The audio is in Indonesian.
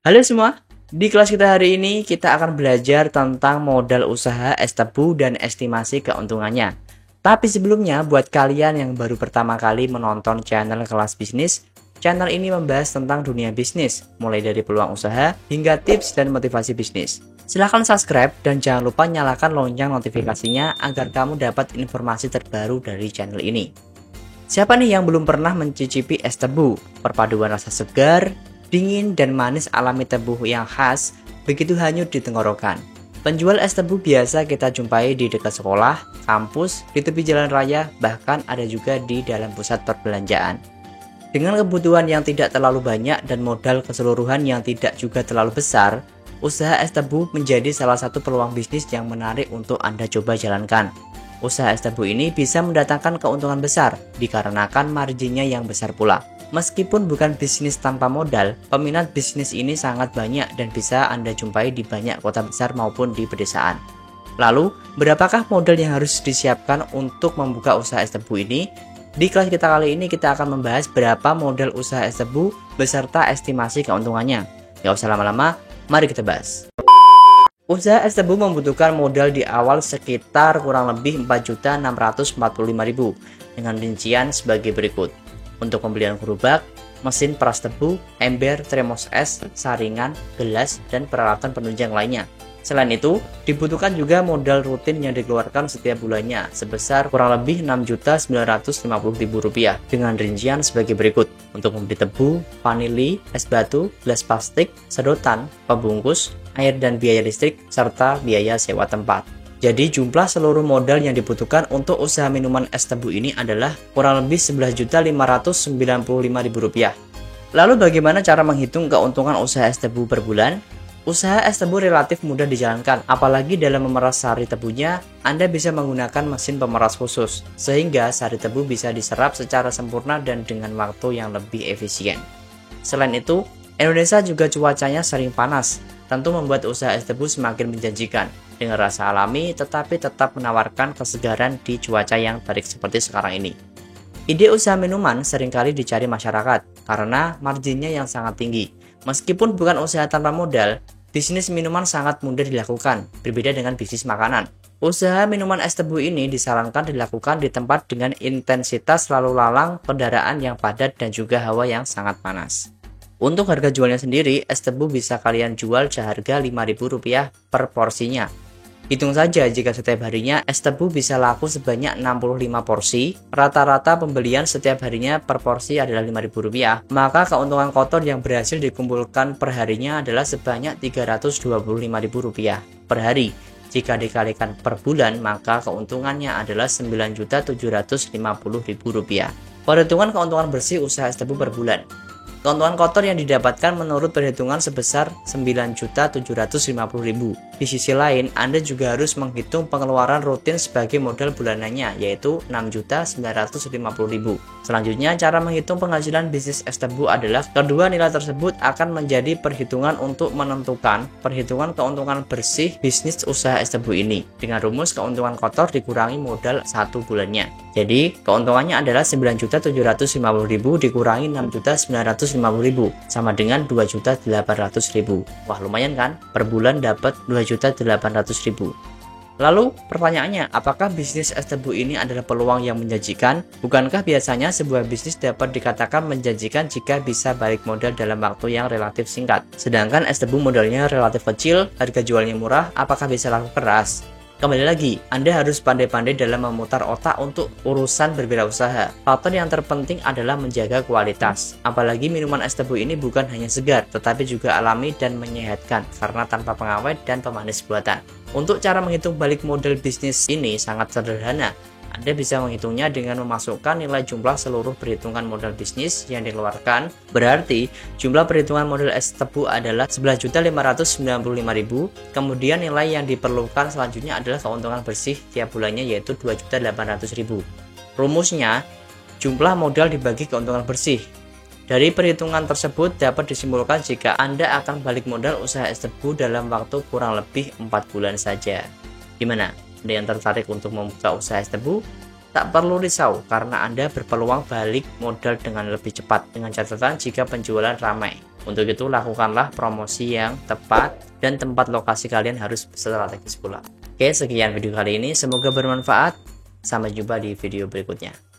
Halo semua, di kelas kita hari ini kita akan belajar tentang modal usaha es tebu dan estimasi keuntungannya. Tapi sebelumnya, buat kalian yang baru pertama kali menonton channel Kelas Bisnis, channel ini membahas tentang dunia bisnis, mulai dari peluang usaha hingga tips dan motivasi bisnis. Silahkan subscribe dan jangan lupa nyalakan lonceng notifikasinya agar kamu dapat informasi terbaru dari channel ini. Siapa nih yang belum pernah mencicipi es tebu? Perpaduan rasa segar, dingin dan manis alami tebu yang khas begitu hanyut di tenggorokan. Penjual es tebu biasa kita jumpai di dekat sekolah, kampus, di tepi jalan raya, bahkan ada juga di dalam pusat perbelanjaan. Dengan kebutuhan yang tidak terlalu banyak dan modal keseluruhan yang tidak juga terlalu besar, usaha es tebu menjadi salah satu peluang bisnis yang menarik untuk Anda coba jalankan. Usaha es tebu ini bisa mendatangkan keuntungan besar dikarenakan marginnya yang besar pula. Meskipun bukan bisnis tanpa modal, peminat bisnis ini sangat banyak dan bisa Anda jumpai di banyak kota besar maupun di pedesaan. Lalu, berapakah modal yang harus disiapkan untuk membuka usaha es tebu ini? Di kelas kita kali ini kita akan membahas berapa modal usaha es tebu beserta estimasi keuntungannya. Gak usah lama-lama, mari kita bahas. Usaha es tebu membutuhkan modal di awal sekitar kurang lebih 4.645.000 dengan rincian sebagai berikut. Untuk pembelian gerobak, mesin peras tebu, ember, termos es, saringan, gelas, dan peralatan penunjang lainnya. Selain itu, dibutuhkan juga modal rutin yang dikeluarkan setiap bulannya sebesar kurang lebih Rp6.950.000 dengan rincian sebagai berikut. Untuk membeli tebu, vanili, es batu, gelas plastik, sedotan, pembungkus, air dan biaya listrik, serta biaya sewa tempat. Jadi jumlah seluruh modal yang dibutuhkan untuk usaha minuman es tebu ini adalah kurang lebih Rp11.595.000. Lalu bagaimana cara menghitung keuntungan usaha es tebu per bulan? Usaha es tebu relatif mudah dijalankan, apalagi dalam memeras sari tebunya, Anda bisa menggunakan mesin pemeras khusus, sehingga sari tebu bisa diserap secara sempurna dan dengan waktu yang lebih efisien. Selain itu, Indonesia juga cuacanya sering panas, tentu membuat usaha es tebu semakin menjanjikan, dengan rasa alami tetapi tetap menawarkan kesegaran di cuaca yang terik seperti sekarang ini. Ide usaha minuman seringkali dicari masyarakat, karena marginnya yang sangat tinggi. Meskipun bukan usaha tanpa modal, bisnis minuman sangat mudah dilakukan, berbeda dengan bisnis makanan. Usaha minuman es tebu ini disarankan dilakukan di tempat dengan intensitas lalu lalang kendaraan yang padat dan juga hawa yang sangat panas. Untuk harga jualnya sendiri, es tebu bisa kalian jual seharga Rp5.000 per porsinya. Hitung saja jika setiap harinya es tebu bisa laku sebanyak 65 porsi, rata-rata pembelian setiap harinya per porsi adalah Rp5.000, maka keuntungan kotor yang berhasil dikumpulkan per harinya adalah sebanyak Rp325.000 per hari. Jika dikalikan per bulan, maka keuntungannya adalah Rp9.750.000. Perhitungan keuntungan bersih usaha es tebu per bulan. Keuntungan kotor yang didapatkan menurut perhitungan sebesar Rp9.750.000. Di sisi lain, Anda juga harus menghitung pengeluaran rutin sebagai modal bulanannya, yaitu Rp6.950.000. Selanjutnya, cara menghitung penghasilan bisnis es tebu adalah kedua nilai tersebut akan menjadi perhitungan untuk menentukan perhitungan keuntungan bersih bisnis usaha es tebu ini. Dengan rumus keuntungan kotor dikurangi modal 1 bulannya. Jadi, keuntungannya adalah Rp9.750.000 dikurangi Rp6.950.000 sama dengan Rp2.800.000. Wah, lumayan kan? Per bulan dapat Rp2.800.000. Lalu pertanyaannya, apakah bisnis es tebu ini adalah peluang yang menjanjikan? Bukankah biasanya sebuah bisnis dapat dikatakan menjanjikan jika bisa balik modal dalam waktu yang relatif singkat? Sedangkan es tebu modalnya relatif kecil, harga jualnya murah, apakah bisa laku keras? Kembali lagi, Anda harus pandai-pandai dalam memutar otak untuk urusan berwirausaha. Faktor yang terpenting adalah menjaga kualitas. Apalagi minuman es tebu ini bukan hanya segar, tetapi juga alami dan menyehatkan karena tanpa pengawet dan pemanis buatan. Untuk cara menghitung balik modal bisnis ini sangat sederhana. Anda bisa menghitungnya dengan memasukkan nilai jumlah seluruh perhitungan modal bisnis yang dikeluarkan. Berarti, jumlah perhitungan modal es tebu adalah Rp11.595.000. Kemudian nilai yang diperlukan selanjutnya adalah keuntungan bersih tiap bulannya yaitu Rp2.800.000. Rumusnya, jumlah modal dibagi keuntungan bersih. Dari perhitungan tersebut dapat disimpulkan jika Anda akan balik modal usaha es tebu dalam waktu kurang lebih 4 bulan saja. Gimana? Ada yang tertarik untuk membuka usaha es tebu? Tak perlu risau karena Anda berpeluang balik modal dengan lebih cepat dengan catatan jika penjualan ramai. Untuk itu lakukanlah promosi yang tepat dan tempat lokasi kalian harus strategis pula. Oke, sekian video kali ini, semoga bermanfaat. Sampai jumpa di video berikutnya.